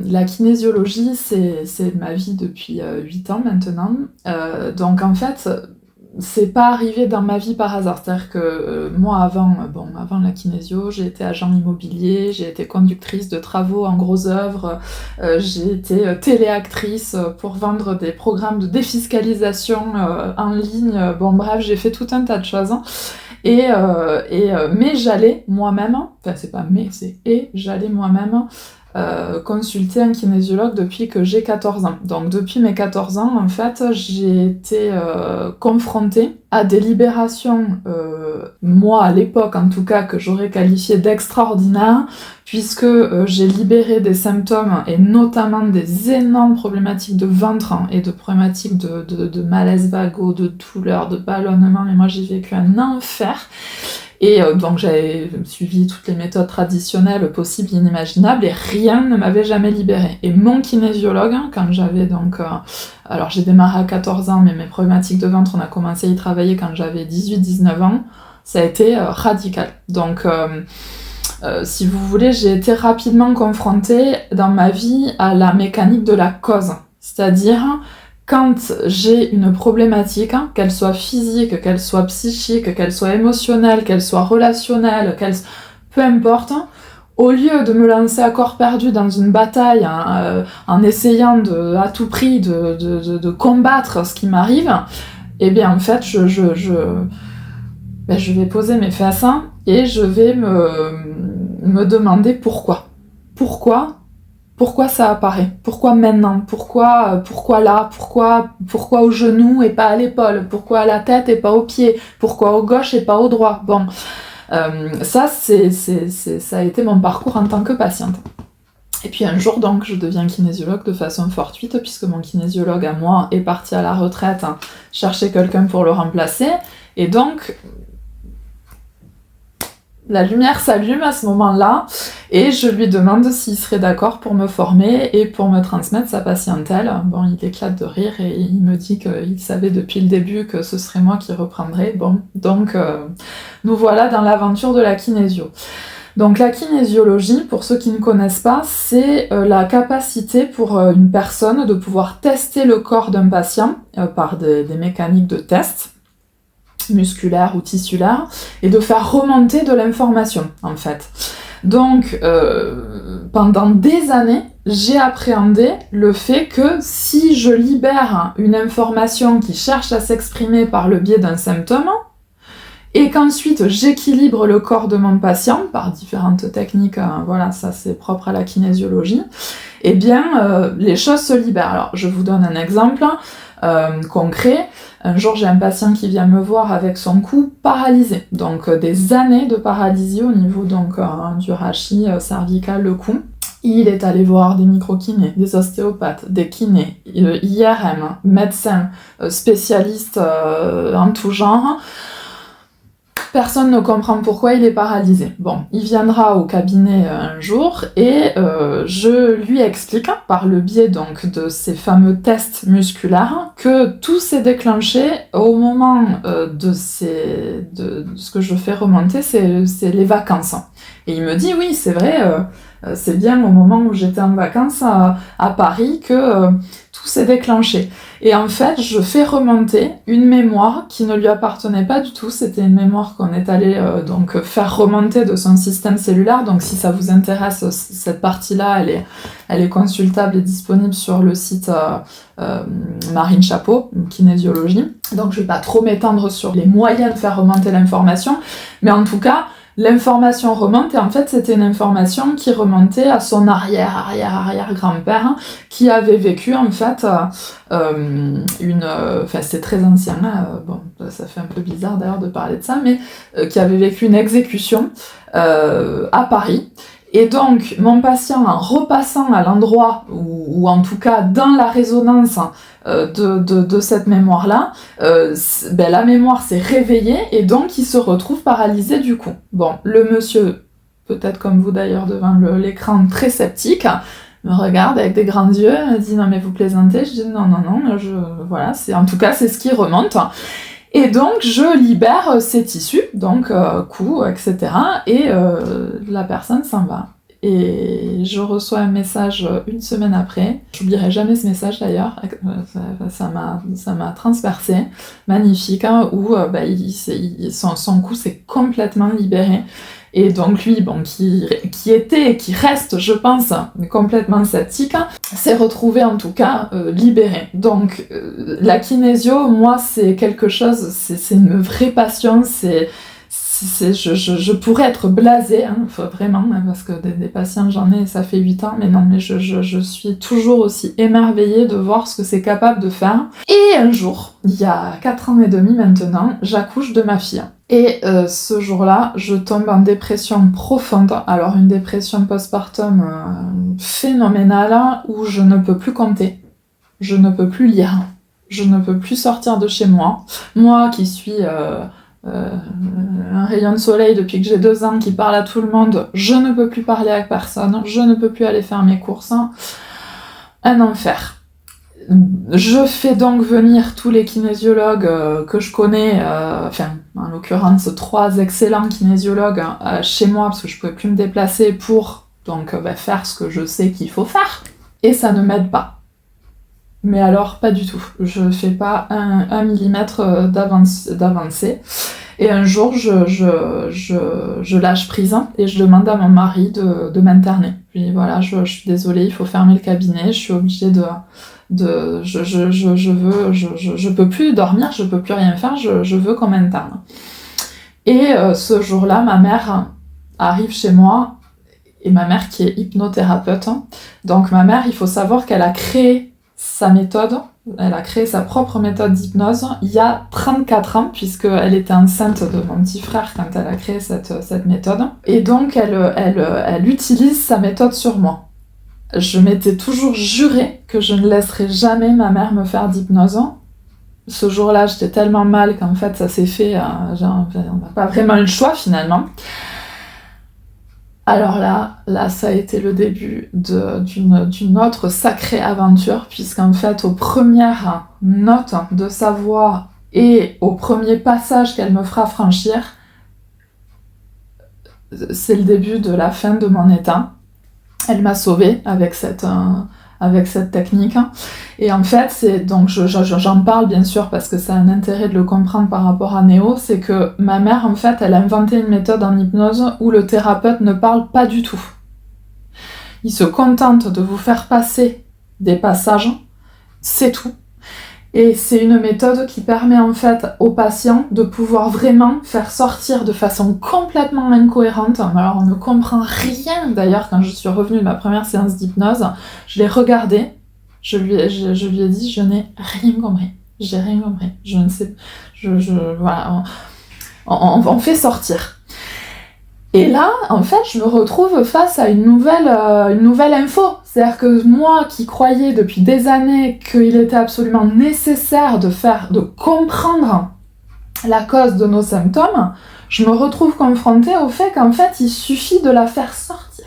la kinésiologie, c'est ma vie depuis 8 ans maintenant. Donc en fait, c'est pas arrivé dans ma vie par hasard. C'est-à-dire que moi, avant la kinésio, j'ai été agent immobilier, j'ai été conductrice de travaux en gros œuvres, j'ai été téléactrice pour vendre des programmes de défiscalisation en ligne. Bon bref, j'ai fait tout un tas de choses. Mais j'allais moi-même, enfin c'est pas mais, c'est j'allais moi-même consulter un kinésiologue depuis que j'ai 14 ans. Donc depuis mes 14 ans, en fait, j'ai été confrontée à des libérations, moi à l'époque en tout cas, que j'aurais qualifié d'extraordinaires, puisque j'ai libéré des symptômes, et notamment des énormes problématiques de ventre et de problématiques de malaise vago, de douleur, de ballonnement, mais moi j'ai vécu un enfer. Et donc j'avais suivi toutes les méthodes traditionnelles possibles et inimaginables, et rien ne m'avait jamais libérée. Et mon kinésiologue, quand j'avais donc... alors j'ai démarré à 14 ans, mais mes problématiques de ventre, on a commencé à y travailler quand j'avais 18-19 ans, ça a été radical. Donc si vous voulez, j'ai été rapidement confrontée dans ma vie à la mécanique de la cause. C'est-à-dire... quand j'ai une problématique, qu'elle soit physique, qu'elle soit psychique, qu'elle soit émotionnelle, qu'elle soit relationnelle, peu importe, au lieu de me lancer à corps perdu dans une bataille en essayant à tout prix de combattre ce qui m'arrive, eh bien en fait je vais poser mes fesses et je vais me demander pourquoi. Pourquoi ça apparaît? Pourquoi maintenant? Pourquoi là? Pourquoi au genou et pas à l'épaule? Pourquoi à la tête et pas au pied? Pourquoi au gauche et pas au droit? Bon, ça a été mon parcours en tant que patiente. Et puis un jour donc je deviens kinésiologue de façon fortuite, puisque mon kinésiologue à moi est parti à la retraite chercher quelqu'un pour le remplacer, et donc la lumière s'allume à ce moment-là, et je lui demande s'il serait d'accord pour me former et pour me transmettre sa patientèle. Bon, il éclate de rire et il me dit qu'il savait depuis le début que ce serait moi qui reprendrais. Bon, donc nous voilà dans l'aventure de la kinésio. Donc la kinésiologie, pour ceux qui ne connaissent pas, c'est la capacité pour une personne de pouvoir tester le corps d'un patient par des mécaniques de test, musculaire ou tissulaire, et de faire remonter de l'information, en fait. Donc, pendant des années, j'ai appréhendé le fait que si je libère une information qui cherche à s'exprimer par le biais d'un symptôme, et qu'ensuite j'équilibre le corps de mon patient par différentes techniques, voilà, ça c'est propre à la kinésiologie, eh bien, les choses se libèrent. Alors, je vous donne un exemple concret. Un jour, j'ai un patient qui vient me voir avec son cou paralysé, donc des années de paralysie au niveau donc du rachis cervical, le cou. Il est allé voir des micro-kinés, des ostéopathes, des kinés, IRM, médecins, spécialistes en tout genre. Personne ne comprend pourquoi il est paralysé. Bon, il viendra au cabinet un jour et je lui explique, par le biais donc de ces fameux tests musculaires, que tout s'est déclenché au moment de ce que je fais remonter, c'est les vacances. Et il me dit, oui, c'est vrai, c'est bien au moment où j'étais en vacances à Paris que tout s'est déclenché. Et en fait, je fais remonter une mémoire qui ne lui appartenait pas du tout. C'était une mémoire qu'on est allé donc faire remonter de son système cellulaire. Donc si ça vous intéresse, cette partie-là, elle est consultable et disponible sur le site Marine Chapeau, kinésiologie. Donc je vais pas trop m'étendre sur les moyens de faire remonter l'information, mais en tout cas, l'information remonte, et en fait c'était une information qui remontait à son arrière-grand-père qui avait vécu en fait enfin c'est très ancien, bon ça fait un peu bizarre d'ailleurs de parler de ça, mais qui avait vécu une exécution à Paris. Et donc, mon patient, en repassant à l'endroit, ou en tout cas dans la résonance de cette mémoire-là, la mémoire s'est réveillée, et donc il se retrouve paralysé du coup. Bon, le monsieur, peut-être comme vous d'ailleurs devant l'écran, très sceptique, me regarde avec des grands yeux, me dit « Non mais vous plaisantez ?» Je dis « Non, voilà, en tout cas c'est ce qui remonte. » Et donc, je libère ces tissus, donc cou, etc. Et la personne s'en va. et je reçois un message une semaine après. J'oublierai jamais ce message d'ailleurs, ça m'a transpercé, magnifique, hein, où son cou s'est complètement libéré. Et donc lui, bon, qui était et qui reste, je pense, complètement sceptique, s'est retrouvé en tout cas libéré. Donc la kinésio, moi, c'est quelque chose, c'est une vraie passion, je pourrais être blasée, hein, vraiment, hein, parce que des patients j'en ai, ça fait 8 ans, mais non, mais je suis toujours aussi émerveillée de voir ce que c'est capable de faire. Et un jour, il y a 4 ans et demi maintenant, j'accouche de ma fille. Et ce jour-là, je tombe en dépression profonde, alors une dépression postpartum phénoménale, où je ne peux plus compter, je ne peux plus lire, je ne peux plus sortir de chez moi. Moi qui suis... un rayon de soleil depuis que j'ai 2 ans, qui parle à tout le monde, je ne peux plus parler avec personne, je ne peux plus aller faire mes courses, un enfer. Je fais donc venir tous les kinésiologues que je connais, en l'occurrence 3 excellents kinésiologues chez moi, parce que je pouvais plus me déplacer pour donc faire ce que je sais qu'il faut faire, et ça ne m'aide pas. Mais alors, pas du tout. Je fais pas un millimètre d'avancée. Et un jour, je lâche prise et je demande à mon mari de m'interner. Je lui dis, voilà, je suis désolée, il faut fermer le cabinet, je suis obligée je peux plus dormir, je peux plus rien faire, je veux qu'on m'interne. Et ce jour-là, ma mère arrive chez moi, et ma mère qui est hypnothérapeute. Donc ma mère, il faut savoir qu'elle a créé sa méthode, elle a créé sa propre méthode d'hypnose il y a 34 ans, puisqu'elle était enceinte de mon petit frère quand elle a créé cette méthode. Et donc, elle utilise sa méthode sur moi. Je m'étais toujours juré que je ne laisserais jamais ma mère me faire d'hypnose. Ce jour-là, j'étais tellement mal qu'en fait, ça s'est fait... on n'a pas vraiment eu le choix, finalement. Alors là, ça a été le début d'une autre sacrée aventure, puisqu'en fait, aux premières notes de sa voix et au premier passage qu'elle me fera franchir, c'est le début de la fin de mon état. Elle m'a sauvée avec cette technique. Et en fait, donc j'en parle bien sûr parce que ça a un intérêt de le comprendre par rapport à Néo, c'est que ma mère, en fait, elle a inventé une méthode en hypnose où le thérapeute ne parle pas du tout. Il se contente de vous faire passer des passages, c'est tout. Et c'est une méthode qui permet en fait aux patients de pouvoir vraiment faire sortir de façon complètement incohérente. Alors on ne comprend rien. D'ailleurs, quand je suis revenue de ma première séance d'hypnose, je l'ai regardée, je lui ai dit, je n'ai rien compris. J'ai rien compris. Je ne sais, voilà, on fait sortir. Et là, en fait, je me retrouve face à une nouvelle info. C'est-à-dire que moi, qui croyais depuis des années qu'il était absolument nécessaire de comprendre la cause de nos symptômes, je me retrouve confrontée au fait qu'en fait, il suffit de la faire sortir.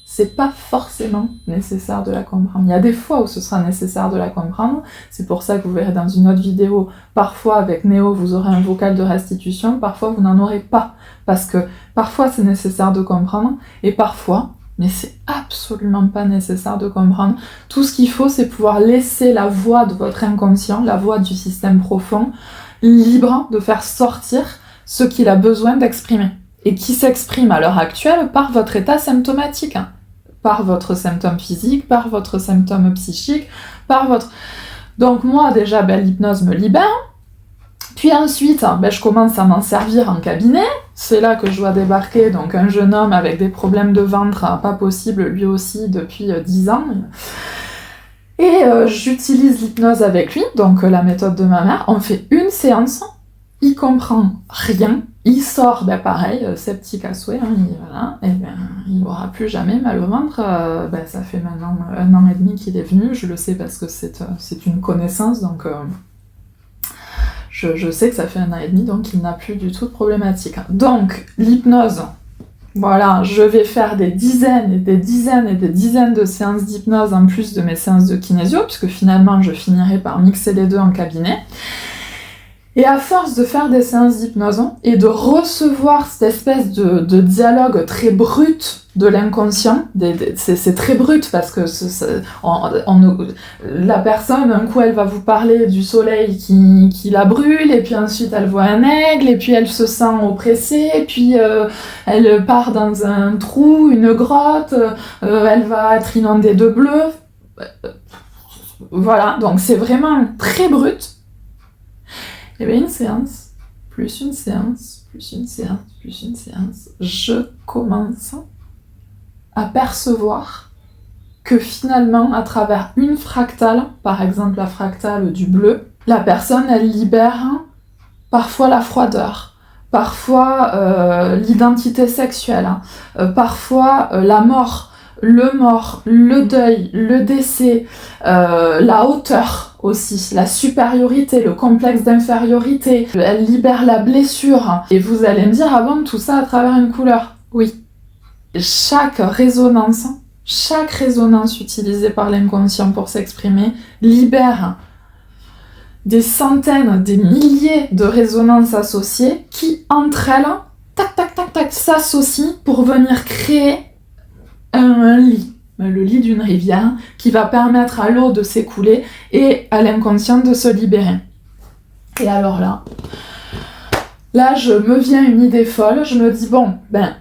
C'est pas forcément nécessaire de la comprendre. Il y a des fois où ce sera nécessaire de la comprendre. C'est pour ça que vous verrez dans une autre vidéo, parfois avec Néo, vous aurez un vocal de restitution, parfois vous n'en aurez pas. Parce que parfois c'est nécessaire de comprendre, et parfois, mais c'est absolument pas nécessaire de comprendre. Tout ce qu'il faut, c'est pouvoir laisser la voix de votre inconscient, la voix du système profond, libre de faire sortir ce qu'il a besoin d'exprimer. Et qui s'exprime à l'heure actuelle par votre état symptomatique. Par votre symptôme physique, par votre symptôme psychique, par votre... Donc moi, déjà, l'hypnose me libère. Puis ensuite, je commence à m'en servir en cabinet. C'est là que je dois débarquer, donc un jeune homme avec des problèmes de ventre, pas possible, lui aussi, depuis 10 ans. Et j'utilise l'hypnose avec lui, donc la méthode de ma mère. On fait une séance, il comprend rien. Il sort, pareil, sceptique à souhait, il n'aura plus jamais mal au ventre. Ça fait maintenant 1 an et demi qu'il est venu, je le sais parce que c'est une connaissance, donc je sais que ça fait 1 an et demi, donc il n'a plus du tout de problématique. Donc, l'hypnose, voilà, je vais faire des dizaines et des dizaines et des dizaines de séances d'hypnose en plus de mes séances de kinésio, puisque finalement je finirai par mixer les deux en cabinet. Et à force de faire des séances d'hypnose et de recevoir cette espèce de dialogue très brut de l'inconscient, c'est très brut parce que la personne, un coup, elle va vous parler du soleil qui la brûle, et puis ensuite elle voit un aigle, et puis elle se sent oppressée, et puis elle part dans un trou, une grotte, elle va être inondée de bleu. Voilà, donc c'est vraiment très brut. Il y avait une séance, plus une séance, plus une séance, plus une séance. Je commence à percevoir que finalement, à travers une fractale, par exemple la fractale du bleu, la personne, elle libère parfois la froideur, parfois l'identité sexuelle, parfois la mort, le deuil, le décès, la hauteur aussi, la supériorité, le complexe d'infériorité. Elle libère la blessure. Et vous allez me dire, ah bon, tout ça à travers une couleur? Oui. Chaque résonance utilisée par l'inconscient pour s'exprimer libère des centaines, des milliers de résonances associées qui, entre elles, tac, tac, tac, tac, s'associent pour venir créer un lit, le lit d'une rivière, qui va permettre à l'eau de s'écouler et à l'inconscient de se libérer. Et alors là, je me viens une idée folle, je me dis, bon,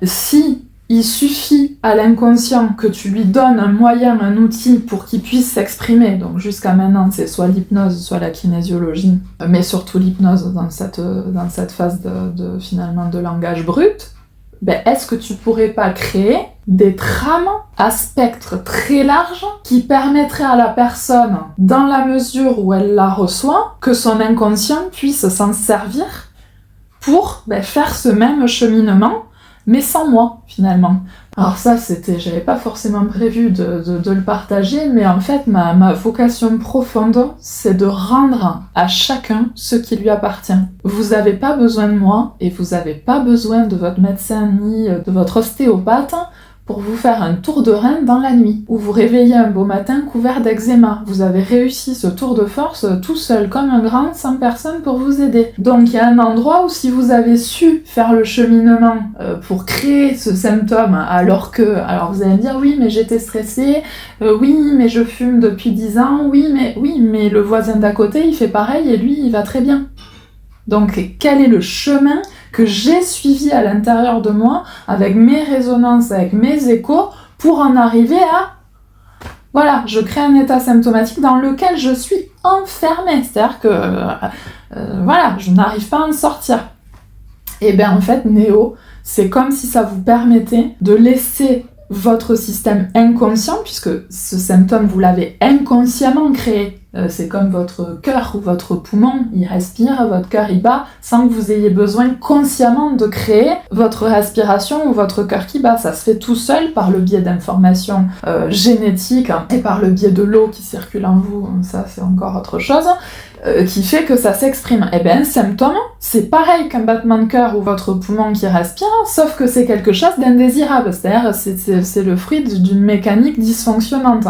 si il suffit à l'inconscient que tu lui donnes un moyen, un outil pour qu'il puisse s'exprimer, donc jusqu'à maintenant c'est soit l'hypnose, soit la kinésiologie, mais surtout l'hypnose dans cette phase finalement de langage brut, est-ce que tu pourrais pas créer des trames à spectre très large qui permettraient à la personne, dans la mesure où elle la reçoit, que son inconscient puisse s'en servir pour faire ce même cheminement, mais sans moi, finalement. Alors ça, j'avais pas forcément prévu de le partager, mais en fait, ma vocation profonde, c'est de rendre à chacun ce qui lui appartient. Vous avez pas besoin de moi, et vous avez pas besoin de votre médecin, ni de votre ostéopathe, pour vous faire un tour de rein dans la nuit, ou vous réveiller un beau matin couvert d'eczéma. Vous avez réussi ce tour de force tout seul, comme un grand, sans personne pour vous aider. Donc il y a un endroit où si vous avez su faire le cheminement pour créer ce symptôme, alors vous allez me dire, oui, mais j'étais stressée, oui, mais je fume depuis 10 ans, oui, mais le voisin d'à côté, il fait pareil, et lui, il va très bien. Donc quel est le chemin que j'ai suivi à l'intérieur de moi, avec mes résonances, avec mes échos, pour en arriver à... Voilà, je crée un état symptomatique dans lequel je suis enfermée. C'est-à-dire que, je n'arrive pas à en sortir. Et bien en fait, Néo, c'est comme si ça vous permettait de laisser votre système inconscient, puisque ce symptôme, vous l'avez inconsciemment créé. C'est comme votre cœur ou votre poumon, il respire, votre cœur il bat, sans que vous ayez besoin consciemment de créer votre respiration ou votre cœur qui bat. Ça se fait tout seul par le biais d'informations génétiques et par le biais de l'eau qui circule en vous, ça c'est encore autre chose, qui fait que ça s'exprime. Et bien un symptôme, c'est pareil qu'un battement de cœur ou votre poumon qui respire, sauf que c'est quelque chose d'indésirable, c'est-à-dire c'est le fruit d'une mécanique dysfonctionnante.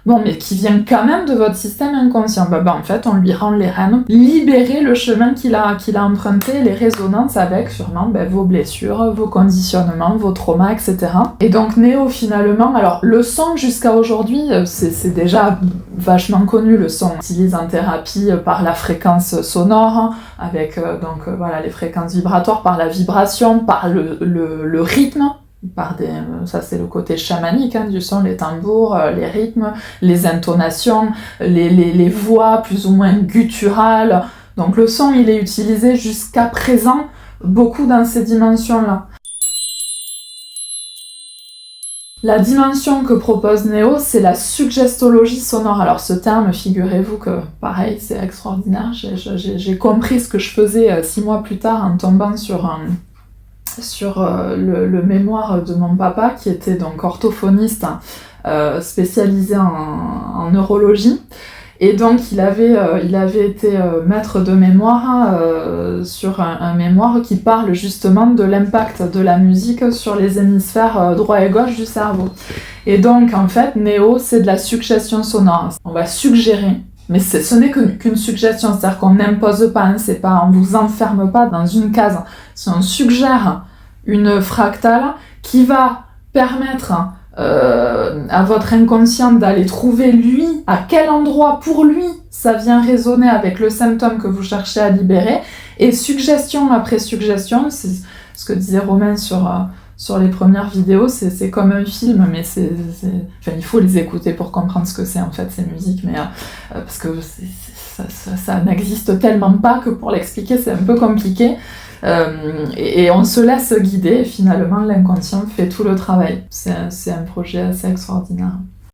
Bon, mais qui vient quand même de votre système inconscient. En fait, on lui rend les rênes, libérer le chemin qu'il a emprunté, les résonances avec sûrement vos blessures, vos conditionnements, vos traumas, etc. Et donc Néo, finalement, alors le son jusqu'à aujourd'hui, c'est déjà vachement connu, le son. On utilise en thérapie par la fréquence sonore, avec les fréquences vibratoires, par la vibration, par le rythme. Ça c'est le côté chamanique du son, les tambours, les rythmes, les intonations, les voix plus ou moins gutturales. Donc le son, il est utilisé jusqu'à présent beaucoup dans ces dimensions-là. La dimension que propose Néo, c'est la suggestologie sonore. Alors ce terme, figurez-vous que, pareil, c'est extraordinaire. J'ai compris ce que je faisais 6 mois plus tard en tombant sur le mémoire de mon papa, qui était donc orthophoniste spécialisé en neurologie. Et donc il avait été maître de mémoire sur un mémoire qui parle justement de l'impact de la musique sur les hémisphères droit et gauche du cerveau. Et donc en fait, Néo, c'est de la suggestion sonore. On va suggérer Mais ce n'est qu'une suggestion, c'est-à-dire qu'on n'impose pas, hein, c'est pas, on vous enferme pas dans une case. Si on suggère une fractale qui va permettre à votre inconscient d'aller trouver lui, à quel endroit pour lui ça vient résonner avec le symptôme que vous cherchez à libérer, et suggestion après suggestion, c'est ce que disait Romain sur les premières vidéos, c'est comme un film, mais enfin, il faut les écouter pour comprendre ce que c'est en fait ces musiques, mais parce que ça n'existe tellement pas que pour l'expliquer c'est un peu compliqué. Et on se laisse guider et finalement l'inconscient fait tout le travail. C'est un projet assez extraordinaire.